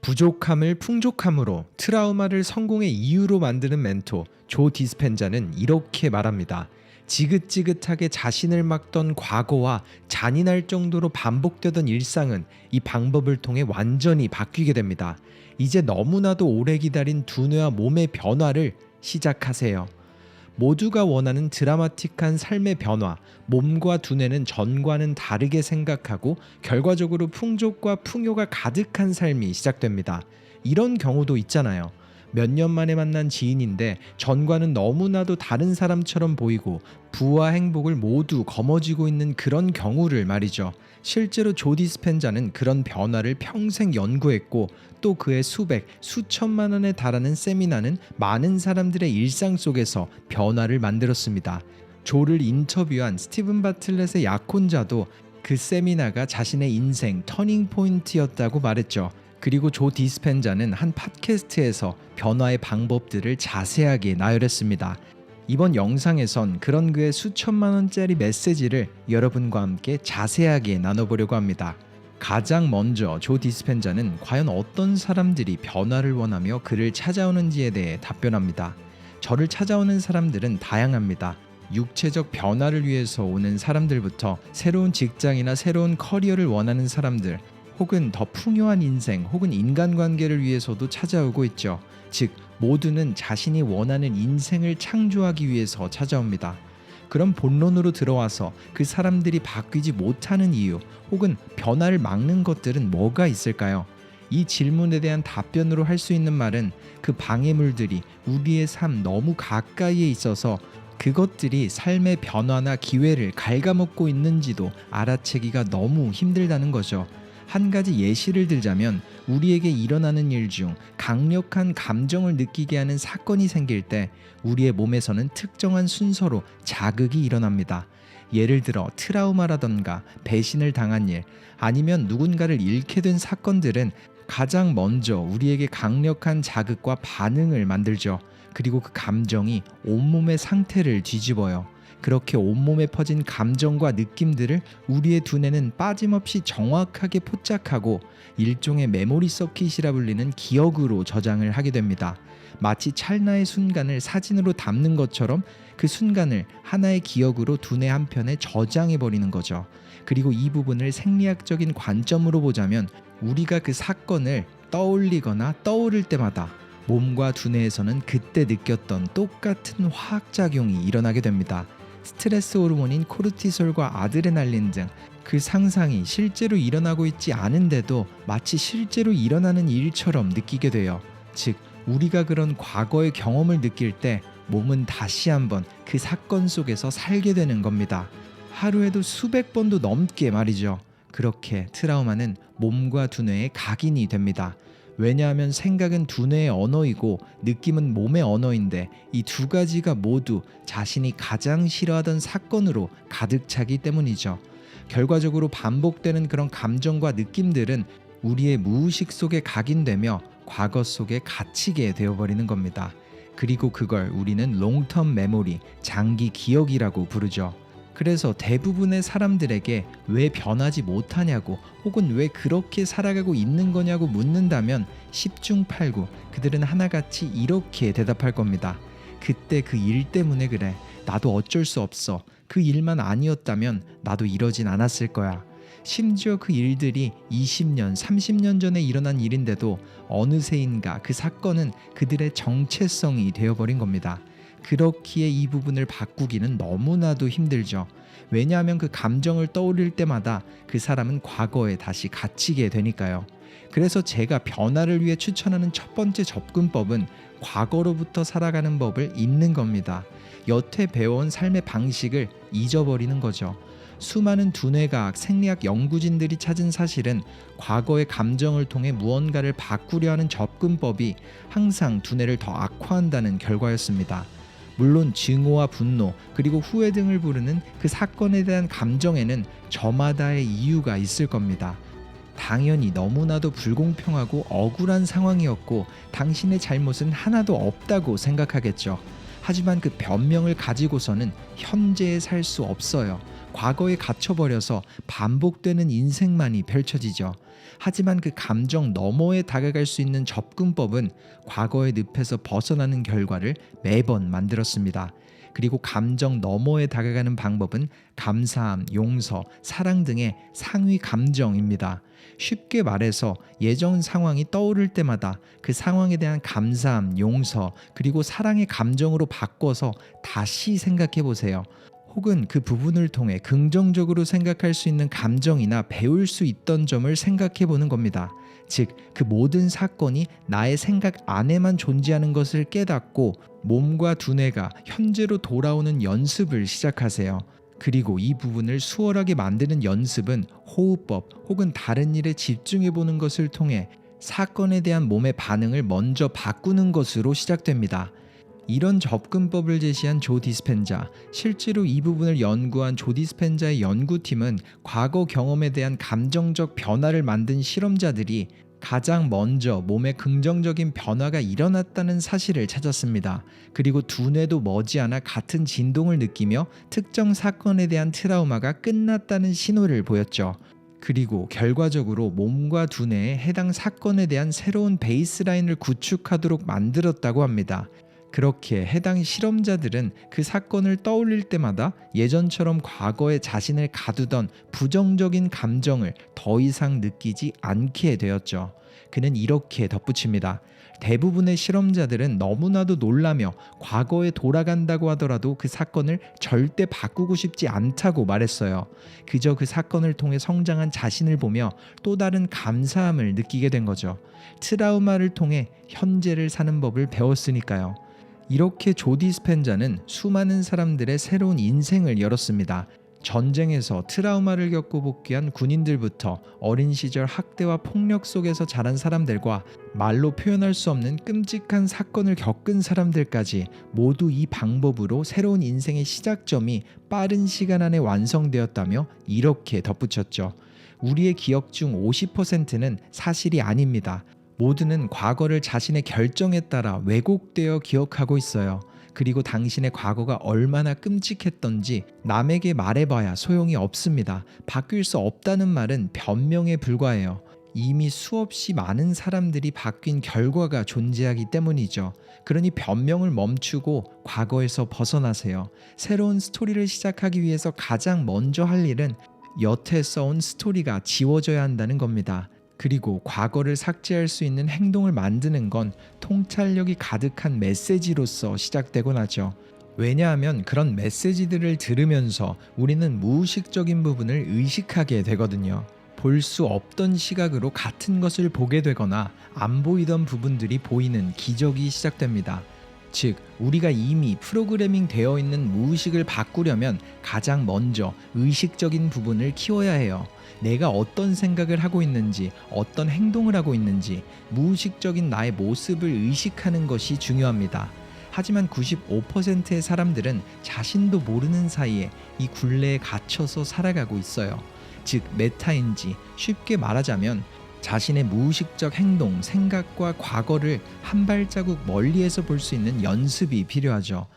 부족함을 풍족함으로 트라우마를 성공의 이유로 만드는 멘토 조 디스펜자는 이렇게 말합니다. 지긋지긋하게 자신을 막던 과거와 잔인할 정도로 반복되던 일상은 이 방법을 통해 완전히 바뀌게 됩니다. 이제 너무나도 오래 기다린 두뇌와 몸의 변화를 시작하세요. 모두가 원하는 드라마틱한 삶의 변화, 몸과 두뇌는 전과는 다르게 생각하고 결과적으로 풍족과 풍요가 가득한 삶이 시작됩니다. 이런 경우도 있잖아요. 몇 년 만에 만난 지인인데 전과는 너무나도 다른 사람처럼 보이고 부와 행복을 모두 거머쥐고 있는 그런 경우를 말이죠. 실제로 조 디스펜자는 그런 변화를 평생 연구했고 또 그의 수백, 수천만 원에 달하는 세미나는 많은 사람들의 일상 속에서 변화를 만들었습니다. 조를 인터뷰한 스티븐 바틀렛의 약혼자도 그 세미나가 자신의 인생 터닝 포인트였다고 말했죠. 그리고 조 디스펜자는 한 팟캐스트에서 변화의 방법들을 자세하게 나열했습니다. 이번 영상에선 그런 그의 수천만 원짜리 메시지를 여러분과 함께 자세하게 나눠보려고 합니다. 가장 먼저 조 디스펜자는 과연 어떤 사람들이 변화를 원하며 그를 찾아오는지에 대해 답변합니다. 저를 찾아오는 사람들은 다양합니다. 육체적 변화를 위해서 오는 사람들부터 새로운 직장이나 새로운 커리어를 원하는 사람들, 혹은 더 풍요한 인생 혹은 인간관계를 위해서도 찾아오고 있죠. 즉 모두는 자신이 원하는 인생을 창조하기 위해서 찾아옵니다. 그럼 본론으로 들어와서 그 사람들이 바뀌지 못하는 이유 혹은 변화를 막는 것들은 뭐가 있을까요? 이 질문에 대한 답변으로 할 수 있는 말은 그 방해물들이 우리의 삶 너무 가까이에 있어서 그것들이 삶의 변화나 기회를 갉아먹고 있는지도 알아채기가 너무 힘들다는 거죠. 한 가지 예시를 들자면 우리에게 일어나는 일 중 강력한 감정을 느끼게 하는 사건이 생길 때 우리의 몸에서는 특정한 순서로 자극이 일어납니다. 예를 들어 트라우마라던가 배신을 당한 일, 아니면 누군가를 잃게 된 사건들은 가장 먼저 우리에게 강력한 자극과 반응을 만들죠. 그리고 그 감정이 온몸의 상태를 뒤집어요. 그렇게 온몸에 퍼진 감정과 느낌들을 우리의 두뇌는 빠짐없이 정확하게 포착하고 일종의 메모리 서킷이라 불리는 기억으로 저장을 하게 됩니다. 마치 찰나의 순간을 사진으로 담는 것처럼 그 순간을 하나의 기억으로 두뇌 한편에 저장해버리는 거죠. 그리고 이 부분을 생리학적인 관점으로 보자면 우리가 그 사건을 떠올리거나 떠오를 때마다 몸과 두뇌에서는 그때 느꼈던 똑같은 화학작용이 일어나게 됩니다. 스트레스 호르몬인 코르티솔과 아드레날린 등 그 상상이 실제로 일어나고 있지 않은데도 마치 실제로 일어나는 일처럼 느끼게 돼요. 즉 우리가 그런 과거의 경험을 느낄 때 몸은 다시 한번 그 사건 속에서 살게 되는 겁니다. 하루에도 수백 번도 넘게 말이죠. 그렇게 트라우마는 몸과 두뇌에 각인이 됩니다. 왜냐하면 생각은 두뇌의 언어이고 느낌은 몸의 언어인데 이 두 가지가 모두 자신이 가장 싫어하던 사건으로 가득 차기 때문이죠. 결과적으로 반복되는 그런 감정과 느낌들은 우리의 무의식 속에 각인되며 과거 속에 갇히게 되어버리는 겁니다. 그리고 그걸 우리는 롱텀 메모리, 장기 기억이라고 부르죠. 그래서 대부분의 사람들에게 왜 변하지 못하냐고 혹은 왜 그렇게 살아가고 있는 거냐고 묻는다면 10중 8구 그들은 하나같이 이렇게 대답할 겁니다. 그때 그 일 때문에 그래. 나도 어쩔 수 없어. 그 일만 아니었다면 나도 이러진 않았을 거야. 심지어 그 일들이 20년, 30년 전에 일어난 일인데도 어느새인가 그 사건은 그들의 정체성이 되어버린 겁니다. 그렇기에 이 부분을 바꾸기는 너무나도 힘들죠. 왜냐하면 그 감정을 떠올릴 때마다 그 사람은 과거에 다시 갇히게 되니까요. 그래서 제가 변화를 위해 추천하는 첫 번째 접근법은 과거로부터 살아가는 법을 잊는 겁니다. 여태 배워온 삶의 방식을 잊어버리는 거죠. 수많은 두뇌과학, 생리학 연구진들이 찾은 사실은 과거의 감정을 통해 무언가를 바꾸려 하는 접근법이 항상 두뇌를 더 악화한다는 결과였습니다. 물론 증오와 분노 그리고 후회 등을 부르는 그 사건에 대한 감정에는 저마다의 이유가 있을 겁니다. 당연히 너무나도 불공평하고 억울한 상황이었고 당신의 잘못은 하나도 없다고 생각하겠죠. 하지만 그 변명을 가지고서는 현재에 살 수 없어요. 과거에 갇혀버려서 반복되는 인생만이 펼쳐지죠. 하지만 그 감정 너머에 다가갈 수 있는 접근법은 과거의 늪에서 벗어나는 결과를 매번 만들었습니다. 그리고 감정 너머에 다가가는 방법은 감사함, 용서, 사랑 등의 상위 감정입니다. 쉽게 말해서 예전 상황이 떠오를 때마다 그 상황에 대한 감사함, 용서, 그리고 사랑의 감정으로 바꿔서 다시 생각해 보세요. 혹은 그 부분을 통해 긍정적으로 생각할 수 있는 감정이나 배울 수 있던 점을 생각해 보는 겁니다. 즉, 그 모든 사건이 나의 생각 안에만 존재하는 것을 깨닫고 몸과 두뇌가 현재로 돌아오는 연습을 시작하세요. 그리고 이 부분을 수월하게 만드는 연습은 호흡법 혹은 다른 일에 집중해 보는 것을 통해 사건에 대한 몸의 반응을 먼저 바꾸는 것으로 시작됩니다. 이런 접근법을 제시한 조 디스펜자, 실제로 이 부분을 연구한 조 디스펜자의 연구팀은 과거 경험에 대한 감정적 변화를 만든 실험자들이 가장 먼저 몸에 긍정적인 변화가 일어났다는 사실을 찾았습니다. 그리고 두뇌도 머지않아 같은 진동을 느끼며 특정 사건에 대한 트라우마가 끝났다는 신호를 보였죠. 그리고 결과적으로 몸과 두뇌에 해당 사건에 대한 새로운 베이스라인을 구축하도록 만들었다고 합니다. 그렇게 해당 실험자들은 그 사건을 떠올릴 때마다 예전처럼 과거에 자신을 가두던 부정적인 감정을 더 이상 느끼지 않게 되었죠. 그는 이렇게 덧붙입니다. 대부분의 실험자들은 너무나도 놀라며 과거에 돌아간다고 하더라도 그 사건을 절대 바꾸고 싶지 않다고 말했어요. 그저 그 사건을 통해 성장한 자신을 보며 또 다른 감사함을 느끼게 된 거죠. 트라우마를 통해 현재를 사는 법을 배웠으니까요. 이렇게 조 디스펜자는 수많은 사람들의 새로운 인생을 열었습니다. 전쟁에서 트라우마를 겪고 복귀한 군인들부터 어린 시절 학대와 폭력 속에서 자란 사람들과 말로 표현할 수 없는 끔찍한 사건을 겪은 사람들까지 모두 이 방법으로 새로운 인생의 시작점이 빠른 시간 안에 완성되었다며 이렇게 덧붙였죠. 우리의 기억 중 50%는 사실이 아닙니다. 모두는 과거를 자신의 결정에 따라 왜곡되어 기억하고 있어요. 그리고 당신의 과거가 얼마나 끔찍했던지 남에게 말해봐야 소용이 없습니다. 바뀔 수 없다는 말은 변명에 불과해요. 이미 수없이 많은 사람들이 바뀐 결과가 존재하기 때문이죠. 그러니 변명을 멈추고 과거에서 벗어나세요. 새로운 스토리를 시작하기 위해서 가장 먼저 할 일은 여태 써온 스토리가 지워져야 한다는 겁니다. 그리고 과거를 삭제할 수 있는 행동을 만드는 건 통찰력이 가득한 메시지로서 시작되곤 하죠. 왜냐하면 그런 메시지들을 들으면서 우리는 무의식적인 부분을 의식하게 되거든요. 볼 수 없던 시각으로 같은 것을 보게 되거나 안 보이던 부분들이 보이는 기적이 시작됩니다. 즉, 우리가 이미 프로그래밍 되어 있는 무의식을 바꾸려면 가장 먼저 의식적인 부분을 키워야 해요. 내가 어떤 생각을 하고 있는지, 어떤 행동을 하고 있는지, 무의식적인 나의 모습을 의식하는 것이 중요합니다. 하지만 95%의 사람들은 자신도 모르는 사이에 이 굴레에 갇혀서 살아가고 있어요. 즉, 메타인지 쉽게 말하자면 자신의 무의식적 행동, 생각과 과거를 한 발자국 멀리에서 볼 수 있는 연습이 필요하죠.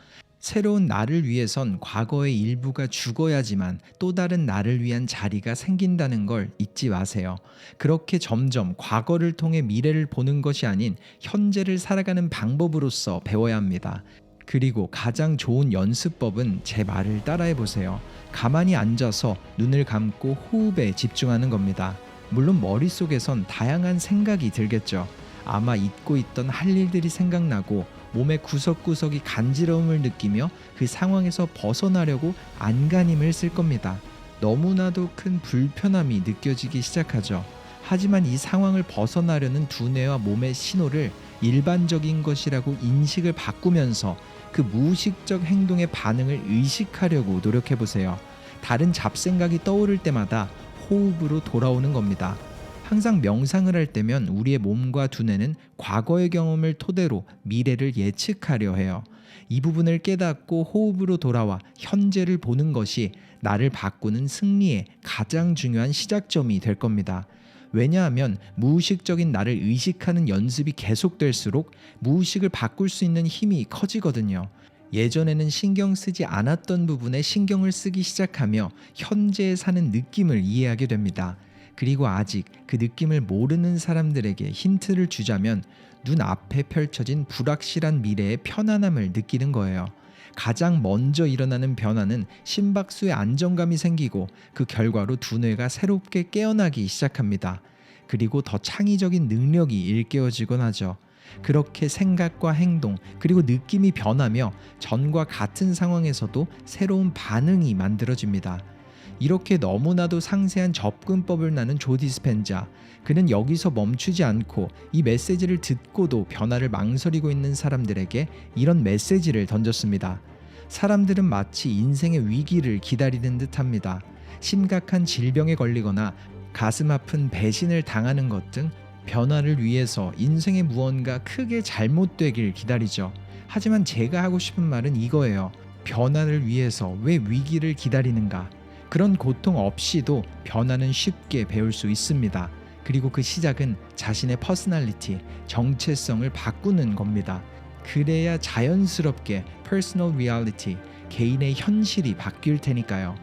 새로운 나를 위해선 과거의 일부가 죽어야지만 또 다른 나를 위한 자리가 생긴다는 걸 잊지 마세요. 그렇게 점점 과거를 통해 미래를 보는 것이 아닌 현재를 살아가는 방법으로서 배워야 합니다. 그리고 가장 좋은 연습법은 제 말을 따라해 보세요. 가만히 앉아서 눈을 감고 호흡에 집중하는 겁니다. 물론 머릿속에선 다양한 생각이 들겠죠. 아마 잊고 있던 할 일들이 생각나고 몸의 구석구석이 간지러움을 느끼며 그 상황에서 벗어나려고 안간힘을 쓸 겁니다. 너무나도 큰 불편함이 느껴지기 시작하죠. 하지만 이 상황을 벗어나려는 두뇌와 몸의 신호를 일반적인 것이라고 인식을 바꾸면서 그 무의식적 행동의 반응을 의식하려고 노력해보세요. 다른 잡생각이 떠오를 때마다 호흡으로 돌아오는 겁니다. 항상 명상을 할 때면 우리의 몸과 두뇌는 과거의 경험을 토대로 미래를 예측하려 해요. 이 부분을 깨닫고 호흡으로 돌아와 현재를 보는 것이 나를 바꾸는 승리의 가장 중요한 시작점이 될 겁니다. 왜냐하면 무의식적인 나를 의식하는 연습이 계속될수록 무의식을 바꿀 수 있는 힘이 커지거든요. 예전에는 신경 쓰지 않았던 부분에 신경을 쓰기 시작하며 현재에 사는 느낌을 이해하게 됩니다. 그리고 아직 그 느낌을 모르는 사람들에게 힌트를 주자면 눈앞에 펼쳐진 불확실한 미래의 편안함을 느끼는 거예요. 가장 먼저 일어나는 변화는 심박수에 안정감이 생기고 그 결과로 두뇌가 새롭게 깨어나기 시작합니다. 그리고 더 창의적인 능력이 일깨워지곤 하죠. 그렇게 생각과 행동 그리고 느낌이 변하며 전과 같은 상황에서도 새로운 반응이 만들어집니다. 이렇게 너무나도 상세한 접근법을 나눈 조 디스펜자. 그는 여기서 멈추지 않고 이 메시지를 듣고도 변화를 망설이고 있는 사람들에게 이런 메시지를 던졌습니다. 사람들은 마치 인생의 위기를 기다리는 듯합니다. 심각한 질병에 걸리거나 가슴 아픈 배신을 당하는 것 등 변화를 위해서 인생의 무언가 크게 잘못되길 기다리죠. 하지만 제가 하고 싶은 말은 이거예요. 변화를 위해서 왜 위기를 기다리는가? 그런 고통 없이도 변화는 쉽게 배울 수 있습니다. 그리고 그 시작은 자신의 퍼스널리티, 정체성을 바꾸는 겁니다. 그래야 자연스럽게 퍼스널 리얼리티, 개인의 현실이 바뀔 테니까요.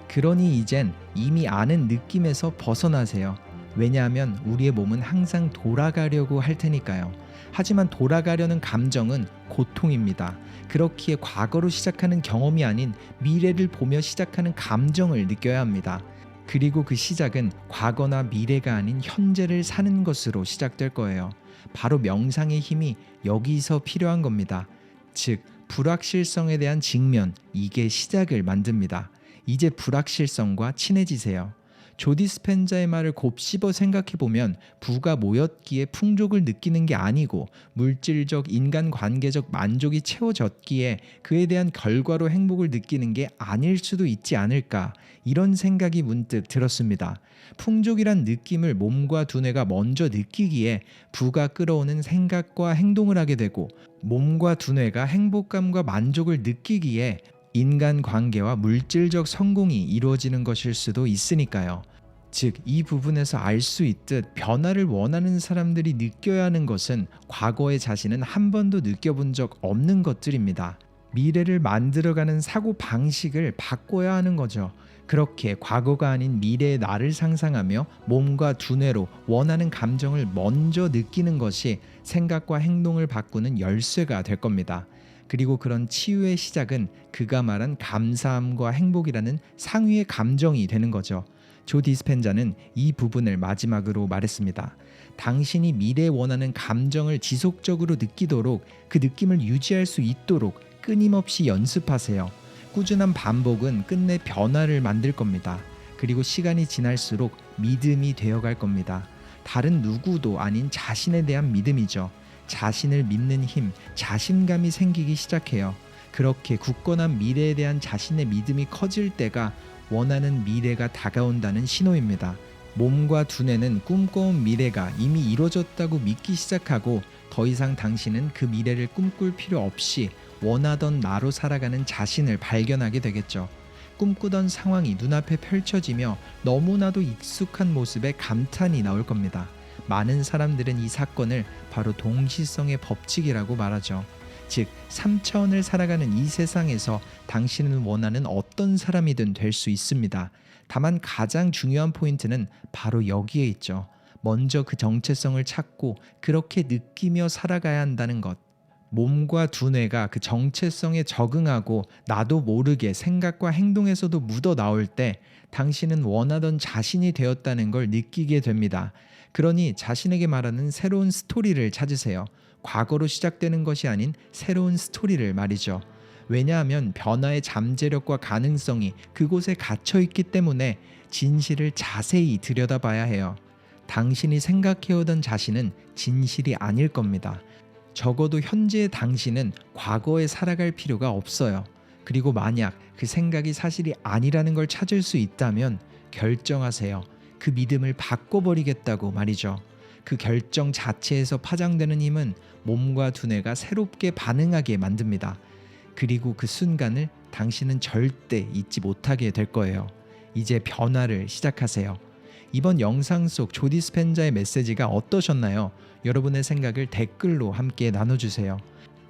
그러니 이젠 이미 아는 느낌에서 벗어나세요. 왜냐하면 우리의 몸은 항상 돌아가려고 할 테니까요. 하지만 돌아가려는 감정은 고통입니다. 그렇기에 과거로 시작하는 경험이 아닌 미래를 보며 시작하는 감정을 느껴야 합니다. 그리고 그 시작은 과거나 미래가 아닌 현재를 사는 것으로 시작될 거예요. 바로 명상의 힘이 여기서 필요한 겁니다. 즉, 불확실성에 대한 직면, 이게 시작을 만듭니다. 이제 불확실성과 친해지세요. 조 디스펜자의 말을 곱씹어 생각해보면 부가 모였기에 풍족을 느끼는 게 아니고 물질적 인간관계적 만족이 채워졌기에 그에 대한 결과로 행복을 느끼는 게 아닐 수도 있지 않을까, 이런 생각이 문득 들었습니다. 풍족이란 느낌을 몸과 두뇌가 먼저 느끼기에 부가 끌어오는 생각과 행동을 하게 되고, 몸과 두뇌가 행복감과 만족을 느끼기에 인간관계와 물질적 성공이 이루어지는 것일 수도 있으니까요. 즉, 이 부분에서 알 수 있듯 변화를 원하는 사람들이 느껴야 하는 것은 과거의 자신은 한 번도 느껴본 적 없는 것들입니다. 미래를 만들어가는 사고 방식을 바꿔야 하는 거죠. 그렇게 과거가 아닌 미래의 나를 상상하며 몸과 두뇌로 원하는 감정을 먼저 느끼는 것이 생각과 행동을 바꾸는 열쇠가 될 겁니다. 그리고 그런 치유의 시작은 그가 말한 감사함과 행복이라는 상위의 감정이 되는 거죠. 조 디스펜자는 이 부분을 마지막으로 말했습니다. 당신이 미래에 원하는 감정을 지속적으로 느끼도록, 그 느낌을 유지할 수 있도록 끊임없이 연습하세요. 꾸준한 반복은 끝내 변화를 만들 겁니다. 그리고 시간이 지날수록 믿음이 되어갈 겁니다. 다른 누구도 아닌 자신에 대한 믿음이죠. 자신을 믿는 힘, 자신감이 생기기 시작해요. 그렇게 굳건한 미래에 대한 자신의 믿음이 커질 때가 원하는 미래가 다가온다는 신호입니다. 몸과 두뇌는 꿈꿔온 미래가 이미 이루어졌다고 믿기 시작하고, 더 이상 당신은 그 미래를 꿈꿀 필요 없이 원하던 나로 살아가는 자신을 발견하게 되겠죠. 꿈꾸던 상황이 눈앞에 펼쳐지며 너무나도 익숙한 모습에 감탄이 나올 겁니다. 많은 사람들은 이 사건을 바로 동시성의 법칙이라고 말하죠. 즉, 3차원을 살아가는 이 세상에서 당신은 원하는 어떤 사람이든 될 수 있습니다. 다만 가장 중요한 포인트는 바로 여기에 있죠. 먼저 그 정체성을 찾고 그렇게 느끼며 살아가야 한다는 것. 몸과 두뇌가 그 정체성에 적응하고 나도 모르게 생각과 행동에서도 묻어 나올 때 당신은 원하던 자신이 되었다는 걸 느끼게 됩니다. 그러니 자신에게 말하는 새로운 스토리를 찾으세요. 과거로 시작되는 것이 아닌 새로운 스토리를 말이죠. 왜냐하면 변화의 잠재력과 가능성이 그곳에 갇혀 있기 때문에 진실을 자세히 들여다봐야 해요. 당신이 생각해오던 자신은 진실이 아닐 겁니다. 적어도 현재의 당신은 과거에 살아갈 필요가 없어요. 그리고 만약 그 생각이 사실이 아니라는 걸 찾을 수 있다면 결정하세요. 그 믿음을 바꿔버리겠다고 말이죠. 그 결정 자체에서 파장되는 힘은 몸과 두뇌가 새롭게 반응하게 만듭니다. 그리고 그 순간을 당신은 절대 잊지 못하게 될 거예요. 이제 변화를 시작하세요. 이번 영상 속 조 디스펜자의 메시지가 어떠셨나요? 여러분의 생각을 댓글로 함께 나눠주세요.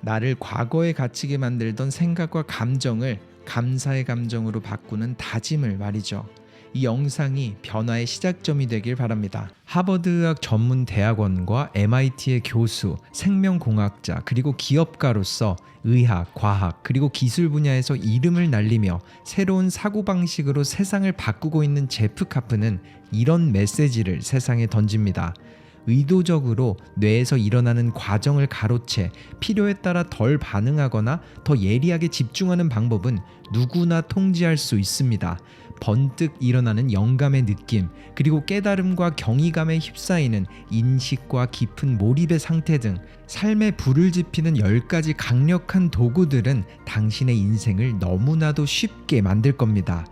나를 과거에 갇히게 만들던 생각과 감정을 감사의 감정으로 바꾸는 다짐을 말이죠. 이 영상이 변화의 시작점이 되길 바랍니다. 하버드의학 전문 대학원과 MIT의 교수, 생명공학자, 그리고 기업가로서 의학, 과학, 그리고 기술 분야에서 이름을 날리며 새로운 사고방식으로 세상을 바꾸고 있는 제프 카프는 이런 메시지를 세상에 던집니다. 의도적으로 뇌에서 일어나는 과정을 가로채 필요에 따라 덜 반응하거나 더 예리하게 집중하는 방법은 누구나 통제할 수 있습니다. 번뜩 일어나는 영감의 느낌, 그리고 깨달음과 경이감에 휩싸이는 인식과 깊은 몰입의 상태 등 삶에 불을 지피는 10가지 강력한 도구들은 당신의 인생을 너무나도 쉽게 만들 겁니다.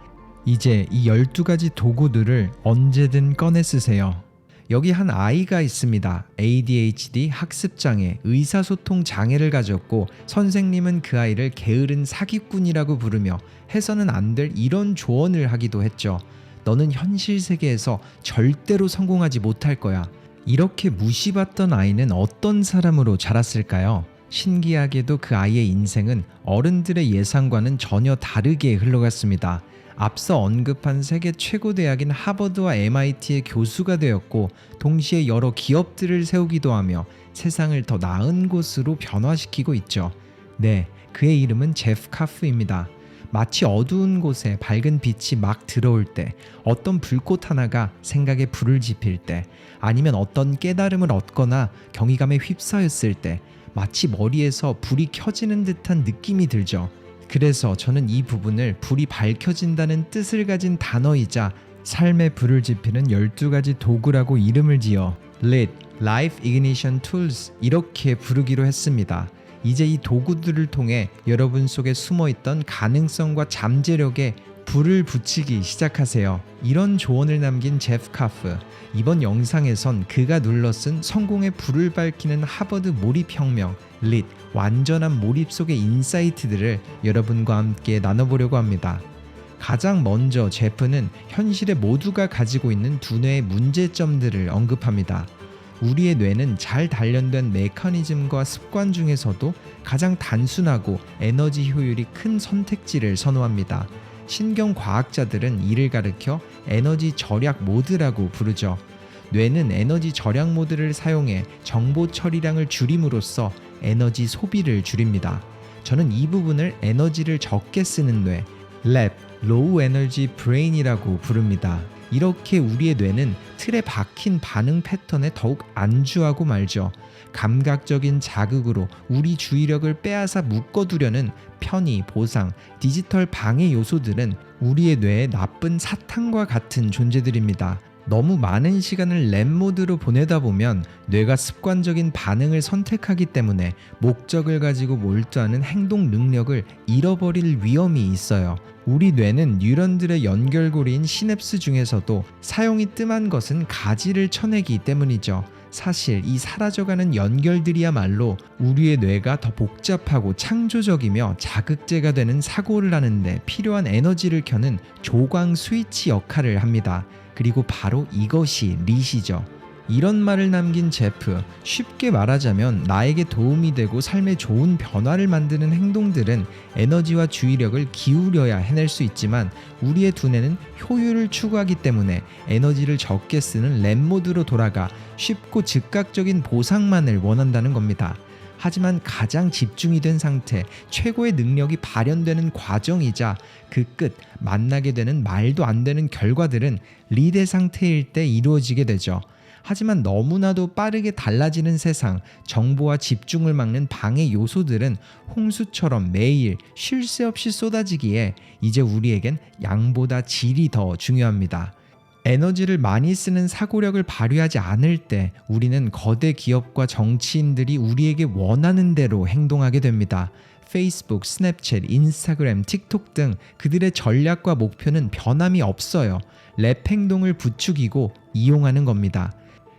이제 이 12가지 도구들을 언제든 꺼내 쓰세요. 여기 한 아이가 있습니다. ADHD 학습장애, 의사소통 장애를 가졌고 선생님은 그 아이를 게으른 사기꾼이라고 부르며 해서는 안 될 이런 조언을 하기도 했죠. 너는 현실 세계에서 절대로 성공하지 못할 거야. 이렇게 무시받던 아이는 어떤 사람으로 자랐을까요? 신기하게도 그 아이의 인생은 어른들의 예상과는 전혀 다르게 흘러갔습니다. 앞서 언급한 세계 최고 대학인 하버드와 MIT의 교수가 되었고 동시에 여러 기업들을 세우기도 하며 세상을 더 나은 곳으로 변화시키고 있죠. 네, 그의 이름은 제프 카프입니다. 마치 어두운 곳에 밝은 빛이 막 들어올 때, 어떤 불꽃 하나가 생각에 불을 지필 때, 아니면 어떤 깨달음을 얻거나 경이감에 휩싸였을 때 마치 머리에서 불이 켜지는 듯한 느낌이 들죠. 그래서 저는 이 부분을 불이 밝혀진다는 뜻을 가진 단어이자 삶의 불을 지피는 12가지 도구라고 이름을 지어 LIT, Life Ignition Tools 이렇게 부르기로 했습니다. 이제 이 도구들을 통해 여러분 속에 숨어있던 가능성과 잠재력에 불을 붙이기 시작하세요. 이런 조언을 남긴 제프 카프. 이번 영상에선 그가 눌러쓴 성공의 불을 밝히는 하버드 몰입혁명, LIT, 완전한 몰입 속의 인사이트들을 여러분과 함께 나눠보려고 합니다. 가장 먼저 제프는 현실의 모두가 가지고 있는 두뇌의 문제점들을 언급합니다. 우리의 뇌는 잘 단련된 메커니즘과 습관 중에서도 가장 단순하고 에너지 효율이 큰 선택지를 선호합니다. 신경과학자들은 이를 가리켜 에너지 절약 모드라고 부르죠. 뇌는 에너지 절약 모드를 사용해 정보 처리량을 줄임으로써 에너지 소비를 줄입니다. 저는 이 부분을 에너지를 적게 쓰는 뇌, LEB, Low Energy Brain이라고 부릅니다. 이렇게 우리의 뇌는 틀에 박힌 반응 패턴에 더욱 안주하고 말죠. 감각적인 자극으로 우리 주의력을 빼앗아 묶어두려는 편의, 보상, 디지털 방해 요소들은 우리의 뇌의 나쁜 사탕과 같은 존재들입니다. 너무 많은 시간을 램 모드로 보내다 보면 뇌가 습관적인 반응을 선택하기 때문에 목적을 가지고 몰두하는 행동 능력을 잃어버릴 위험이 있어요. 우리 뇌는 뉴런들의 연결고리인 시냅스 중에서도 사용이 뜸한 것은 가지를 쳐내기 때문이죠. 사실 이 사라져가는 연결들이야말로 우리의 뇌가 더 복잡하고 창조적이며 자극제가 되는 사고를 하는데 필요한 에너지를 켜는 조광 스위치 역할을 합니다. 그리고 바로 이것이 릿이죠. 이런 말을 남긴 제프, 쉽게 말하자면 나에게 도움이 되고 삶에 좋은 변화를 만드는 행동들은 에너지와 주의력을 기울여야 해낼 수 있지만 우리의 두뇌는 효율을 추구하기 때문에 에너지를 적게 쓰는 램 모드로 돌아가 쉽고 즉각적인 보상만을 원한다는 겁니다. 하지만 가장 집중이 된 상태, 최고의 능력이 발현되는 과정이자 그 끝, 만나게 되는 말도 안 되는 결과들은 리대 상태일 때 이루어지게 되죠. 하지만 너무나도 빠르게 달라지는 세상, 정보와 집중을 막는 방해 요소들은 홍수처럼 매일 쉴 새 없이 쏟아지기에 이제 우리에겐 양보다 질이 더 중요합니다. 에너지를 많이 쓰는 사고력을 발휘하지 않을 때 우리는 거대 기업과 정치인들이 우리에게 원하는 대로 행동하게 됩니다. 페이스북, 스냅챗, 인스타그램, 틱톡 등 그들의 전략과 목표는 변함이 없어요. 랩 행동을 부추기고 이용하는 겁니다.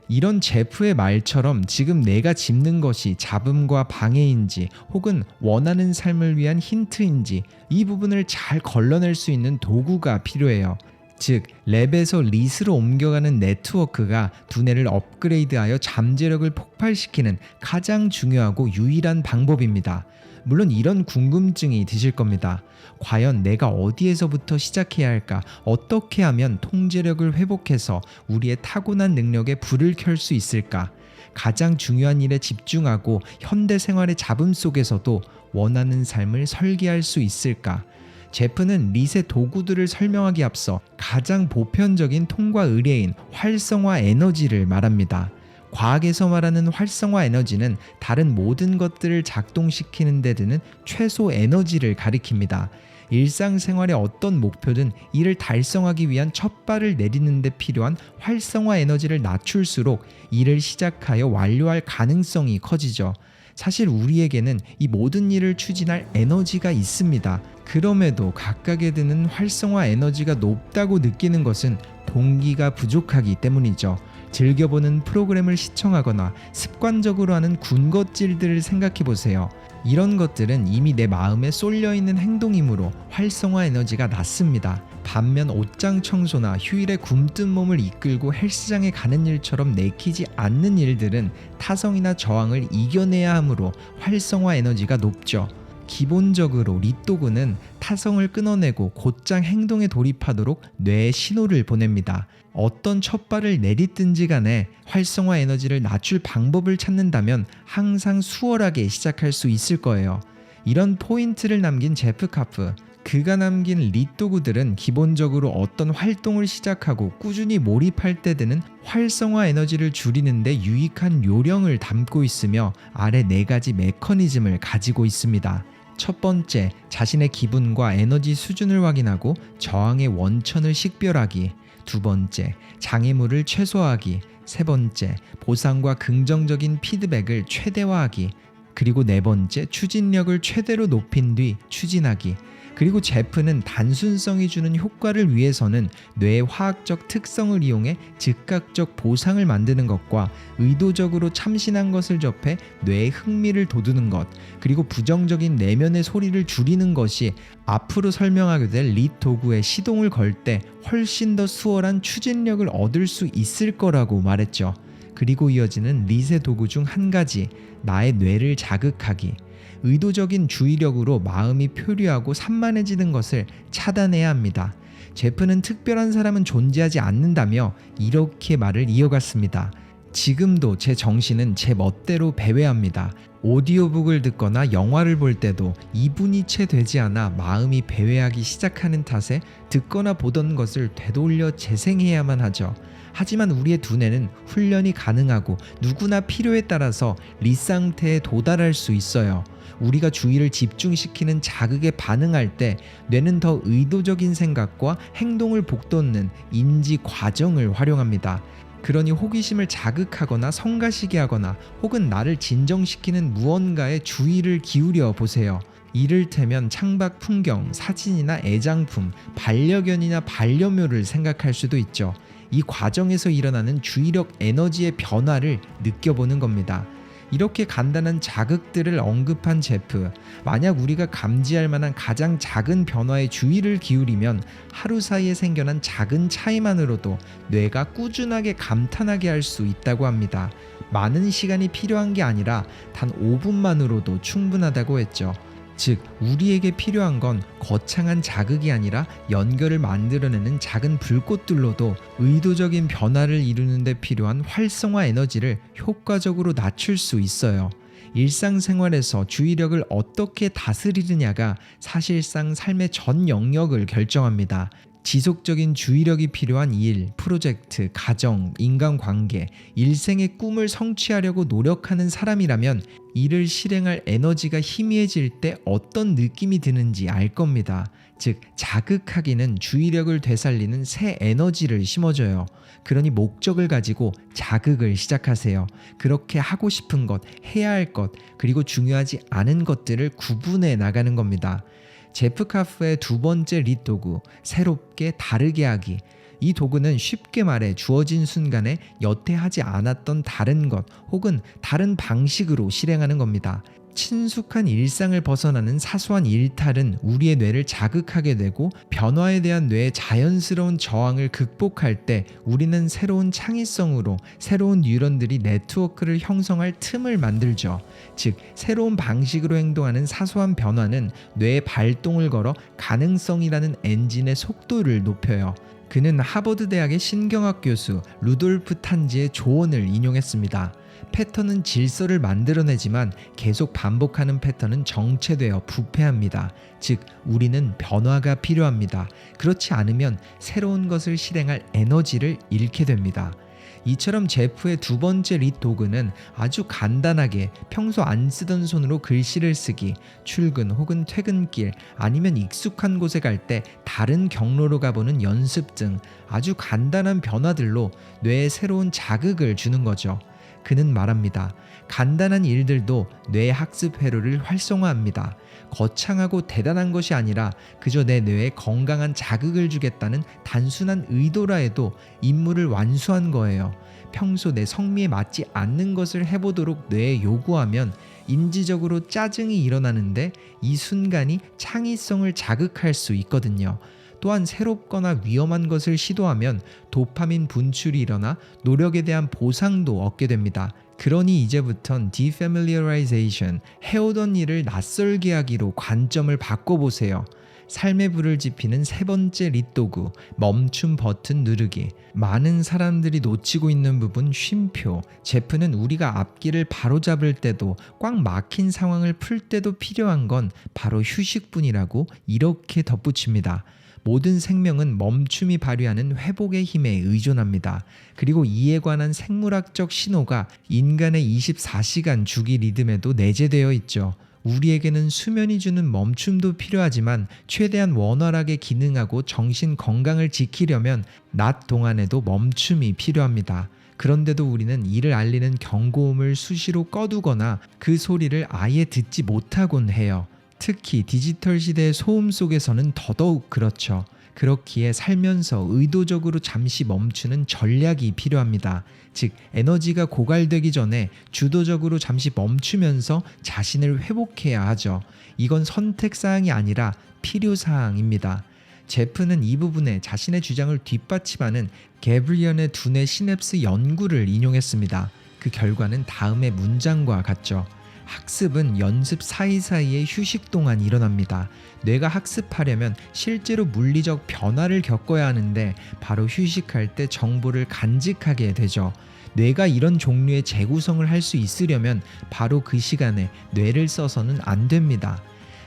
이런 제프의 말처럼 지금 내가 짚는 것이 잡음과 방해인지 혹은 원하는 삶을 위한 힌트인지 이 부분을 잘 걸러낼 수 있는 도구가 필요해요. 즉 랩에서 릿으로 옮겨가는 네트워크가 두뇌를 업그레이드하여 잠재력을 폭발시키는 가장 중요하고 유일한 방법입니다. 물론 이런 궁금증이 드실 겁니다. 과연 내가 어디에서부터 시작해야 할까? 어떻게 하면 통제력을 회복해서 우리의 타고난 능력에 불을 켤 수 있을까? 가장 중요한 일에 집중하고 현대 생활의 잡음 속에서도 원하는 삶을 설계할 수 있을까? 제프는 릿의 도구들을 설명하기 앞서 가장 보편적인 통과 의뢰인 활성화 에너지를 말합니다. 과학에서 말하는 활성화 에너지는 다른 모든 것들을 작동시키는 데 드는 최소 에너지를 가리킵니다. 일상생활의 어떤 목표든 이를 달성하기 위한 첫 발을 내리는 데 필요한 활성화 에너지를 낮출수록 이를 시작하여 완료할 가능성이 커지죠. 사실 우리에게는 이 모든 일을 추진할 에너지가 있습니다. 그럼에도 각각에 드는 활성화 에너지가 높다고 느끼는 것은 동기가 부족하기 때문이죠. 즐겨보는 프로그램을 시청하거나 습관적으로 하는 군것질들을 생각해 보세요. 이런 것들은 이미 내 마음에 쏠려있는 행동이므로 활성화 에너지가 낮습니다. 반면 옷장 청소나 휴일에 굼뜬 몸을 이끌고 헬스장에 가는 일처럼 내키지 않는 일들은 타성이나 저항을 이겨내야 하므로 활성화 에너지가 높죠. 기본적으로 릿도그는 타성을 끊어내고 곧장 행동에 돌입하도록 뇌에 신호를 보냅니다. 어떤 첫 발을 내딛든지 간에 활성화 에너지를 낮출 방법을 찾는다면 항상 수월하게 시작할 수 있을 거예요. 이런 포인트를 남긴 제프 카프. 그가 남긴 릿도구들은 기본적으로 어떤 활동을 시작하고 꾸준히 몰입할 때 드는 활성화 에너지를 줄이는 데 유익한 요령을 담고 있으며 아래 4가지 메커니즘을 가지고 있습니다. 첫 번째, 자신의 기분과 에너지 수준을 확인하고 저항의 원천을 식별하기. 두 번째, 장애물을 최소화하기. 세 번째, 보상과 긍정적인 피드백을 최대화하기. 그리고 네 번째, 추진력을 최대로 높인 뒤 추진하기. 그리고 제프는 단순성이 주는 효과를 위해서는 뇌의 화학적 특성을 이용해 즉각적 보상을 만드는 것과 의도적으로 참신한 것을 접해 뇌의 흥미를 돋우는 것, 그리고 부정적인 내면의 소리를 줄이는 것이 앞으로 설명하게 될 릿 도구에 시동을 걸 때 훨씬 더 수월한 추진력을 얻을 수 있을 거라고 말했죠. 그리고 이어지는 릿의 도구 중 한 가지, 나의 뇌를 자극하기. 의도적인 주의력으로 마음이 표류하고 산만해지는 것을 차단해야 합니다. 제프는 특별한 사람은 존재하지 않는다며 이렇게 말을 이어갔습니다. 지금도 제 정신은 제 멋대로 배회합니다. 오디오북을 듣거나 영화를 볼 때도 2분이 채 되지 않아 마음이 배회하기 시작하는 탓에 듣거나 보던 것을 되돌려 재생해야만 하죠. 하지만 우리의 두뇌는 훈련이 가능하고 누구나 필요에 따라서 릿 상태에 도달할 수 있어요. 우리가 주의를 집중시키는 자극에 반응할 때 뇌는 더 의도적인 생각과 행동을 북돋는 인지 과정을 활용합니다. 그러니 호기심을 자극하거나 성가시게 하거나 혹은 나를 진정시키는 무언가에 주의를 기울여 보세요. 이를테면 창밖 풍경, 사진이나 애장품, 반려견이나 반려묘를 생각할 수도 있죠. 이 과정에서 일어나는 주의력 에너지의 변화를 느껴보는 겁니다. 이렇게 간단한 자극들을 언급한 제프, 만약 우리가 감지할 만한 가장 작은 변화에 주의를 기울이면 하루 사이에 생겨난 작은 차이만으로도 뇌가 꾸준하게 감탄하게 할 수 있다고 합니다. 많은 시간이 필요한 게 아니라 단 5분만으로도 충분하다고 했죠. 즉, 우리에게 필요한 건 거창한 자극이 아니라 연결을 만들어내는 작은 불꽃들로도 의도적인 변화를 이루는 데 필요한 활성화 에너지를 효과적으로 낮출 수 있어요. 일상생활에서 주의력을 어떻게 다스리느냐가 사실상 삶의 전 영역을 결정합니다. 지속적인 주의력이 필요한 일, 프로젝트, 가정, 인간관계, 일생의 꿈을 성취하려고 노력하는 사람이라면 이를 실행할 에너지가 희미해질 때 어떤 느낌이 드는지 알 겁니다. 즉, 자극하기는 주의력을 되살리는 새 에너지를 심어줘요. 그러니 목적을 가지고 자극을 시작하세요. 그렇게 하고 싶은 것, 해야 할 것, 그리고 중요하지 않은 것들을 구분해 나가는 겁니다. 제프 카프의 두 번째 릿 도구, 새롭게 다르게 하기. 이 도구는 쉽게 말해 주어진 순간에 여태 하지 않았던 다른 것 혹은 다른 방식으로 실행하는 겁니다. 친숙한 일상을 벗어나는 사소한 일탈은 우리의 뇌를 자극하게 되고 변화에 대한 뇌의 자연스러운 저항을 극복할 때 우리는 새로운 창의성으로 새로운 뉴런들이 네트워크를 형성할 틈을 만들죠. 즉, 새로운 방식으로 행동하는 사소한 변화는 뇌의 발동을 걸어 가능성이라는 엔진의 속도를 높여요. 그는 하버드 대학의 신경학 교수 루돌프 탄지의 조언을 인용했습니다. 패턴은 질서를 만들어내지만 계속 반복하는 패턴은 정체되어 부패합니다. 즉, 우리는 변화가 필요합니다. 그렇지 않으면 새로운 것을 실행할 에너지를 잃게 됩니다. 이처럼 제프의 두 번째 릿 도구는 아주 간단하게 평소 안 쓰던 손으로 글씨를 쓰기, 출근 혹은 퇴근길 아니면 익숙한 곳에 갈 때 다른 경로로 가보는 연습 등 아주 간단한 변화들로 뇌에 새로운 자극을 주는 거죠. 그는 말합니다. 간단한 일들도 뇌 학습 회로를 활성화합니다. 거창하고 대단한 것이 아니라 그저 내 뇌에 건강한 자극을 주겠다는 단순한 의도라 해도 임무를 완수한 거예요. 평소 내 성미에 맞지 않는 것을 해보도록 뇌에 요구하면 인지적으로 짜증이 일어나는데 이 순간이 창의성을 자극할 수 있거든요. 또한 새롭거나 위험한 것을 시도하면 도파민 분출이 일어나 노력에 대한 보상도 얻게 됩니다. 그러니 이제부턴 defamiliarization, 해오던 일을 낯설게 하기로 관점을 바꿔보세요. 삶의 불을 지피는 세 번째 릿도구, 멈춤 버튼 누르기. 많은 사람들이 놓치고 있는 부분 쉼표. 제프는 우리가 앞길을 바로잡을 때도 꽉 막힌 상황을 풀 때도 필요한 건 바로 휴식뿐이라고 이렇게 덧붙입니다. 모든 생명은 멈춤이 발휘하는 회복의 힘에 의존합니다. 그리고 이에 관한 생물학적 신호가 인간의 24시간 주기 리듬에도 내재되어 있죠. 우리에게는 수면이 주는 멈춤도 필요하지만 최대한 원활하게 기능하고 정신 건강을 지키려면 낮 동안에도 멈춤이 필요합니다. 그런데도 우리는 이를 알리는 경고음을 수시로 꺼두거나 그 소리를 아예 듣지 못하곤 해요. 특히 디지털 시대의 소음 속에서는 더더욱 그렇죠. 그렇기에 살면서 의도적으로 잠시 멈추는 전략이 필요합니다. 즉, 에너지가 고갈되기 전에 주도적으로 잠시 멈추면서 자신을 회복해야 하죠. 이건 선택사항이 아니라 필요사항입니다. 제프는 이 부분에 자신의 주장을 뒷받침하는 게브리언의 두뇌 시냅스 연구를 인용했습니다. 그 결과는 다음의 문장과 같죠. 학습은 연습 사이사이의 휴식 동안 일어납니다. 뇌가 학습하려면 실제로 물리적 변화를 겪어야 하는데 바로 휴식할 때 정보를 간직하게 되죠. 뇌가 이런 종류의 재구성을 할 수 있으려면 바로 그 시간에 뇌를 써서는 안 됩니다.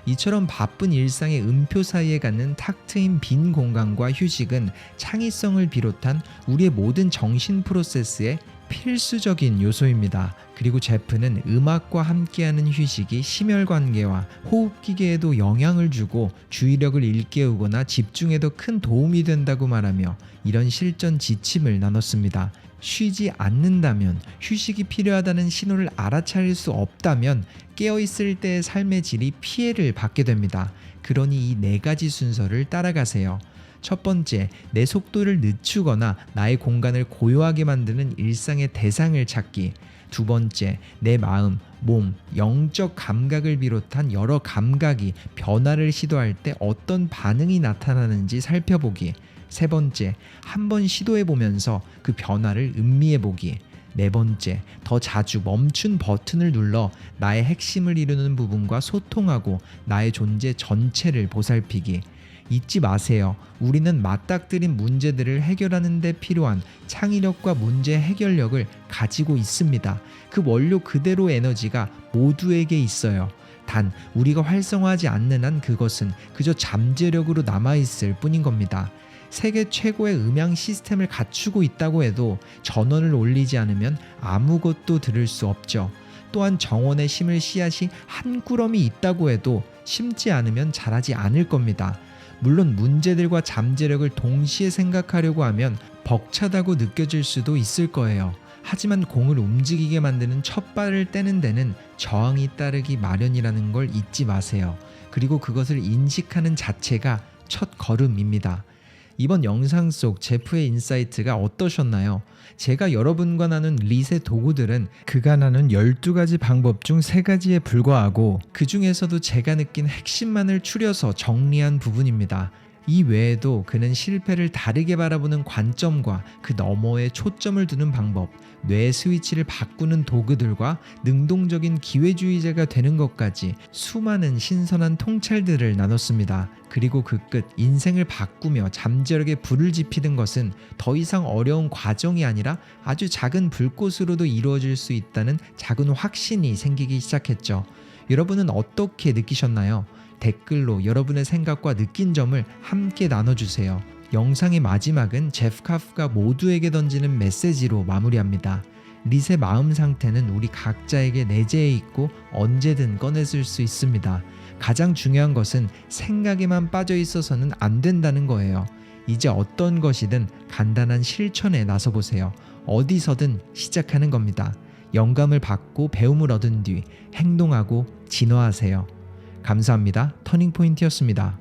이처럼 바쁜 일상의 음표 사이에 갖는 탁 트인 빈 공간과 휴식은 창의성을 비롯한 우리의 모든 정신 프로세스의 필수적인 요소입니다. 그리고 제프는 음악과 함께하는 휴식이 심혈관계와 호흡기계에도 영향을 주고 주의력을 일깨우거나 집중에도 큰 도움이 된다고 말하며 이런 실전 지침을 나눴습니다. 쉬지 않는다면, 휴식이 필요하다는 신호를 알아차릴 수 없다면 깨어있을 때의 삶의 질이 피해를 받게 됩니다. 그러니 이 네 가지 순서를 따라가세요. 첫 번째, 내 속도를 늦추거나 나의 공간을 고요하게 만드는 일상의 대상을 찾기. 두 번째, 내 마음, 몸, 영적 감각을 비롯한 여러 감각이 변화를 시도할 때 어떤 반응이 나타나는지 살펴보기. 세 번째, 한번 시도해보면서 그 변화를 음미해보기. 네 번째, 더 자주 멈춘 버튼을 눌러 나의 핵심을 이루는 부분과 소통하고 나의 존재 전체를 보살피기. 잊지 마세요. 우리는 맞닥뜨린 문제들을 해결하는 데 필요한 창의력과 문제 해결력을 가지고 있습니다. 그 원료 그대로 에너지가 모두에게 있어요. 단 우리가 활성화하지 않는 한 그것은 그저 잠재력으로 남아있을 뿐인 겁니다. 세계 최고의 음향 시스템을 갖추고 있다고 해도 전원을 올리지 않으면 아무것도 들을 수 없죠. 또한 정원에 심을 씨앗이 한 꾸러미 있다고 해도 심지 않으면 자라지 않을 겁니다. 물론 문제들과 잠재력을 동시에 생각하려고 하면 벅차다고 느껴질 수도 있을 거예요. 하지만 공을 움직이게 만드는 첫 발을 떼는 데는 저항이 따르기 마련이라는 걸 잊지 마세요. 그리고 그것을 인식하는 자체가 첫 걸음입니다. 이번 영상 속 제프의 인사이트가 어떠셨나요? 제가 여러분과 나눈 릿의 도구들은 그가 나눈 12가지 방법 중 3가지에 불과하고 그 중에서도 제가 느낀 핵심만을 추려서 정리한 부분입니다. 이 외에도 그는 실패를 다르게 바라보는 관점과 그 너머에 초점을 두는 방법, 뇌 스위치를 바꾸는 도구들과 능동적인 기회주의자가 되는 것까지 수많은 신선한 통찰들을 나눴습니다. 그리고 그 끝, 인생을 바꾸며 잠재력에 불을 지피는 것은 더 이상 어려운 과정이 아니라 아주 작은 불꽃으로도 이루어질 수 있다는 작은 확신이 생기기 시작했죠. 여러분은 어떻게 느끼셨나요? 댓글로 여러분의 생각과 느낀 점을 함께 나눠주세요. 영상의 마지막은 제프 카프가 모두에게 던지는 메시지로 마무리합니다. 릿의 마음 상태는 우리 각자에게 내재해 있고 언제든 꺼내줄 수 있습니다. 가장 중요한 것은 생각에만 빠져 있어서는 안 된다는 거예요. 이제 어떤 것이든 간단한 실천에 나서보세요. 어디서든 시작하는 겁니다. 영감을 받고 배움을 얻은 뒤 행동하고 진화하세요. 감사합니다. 터닝포인트였습니다.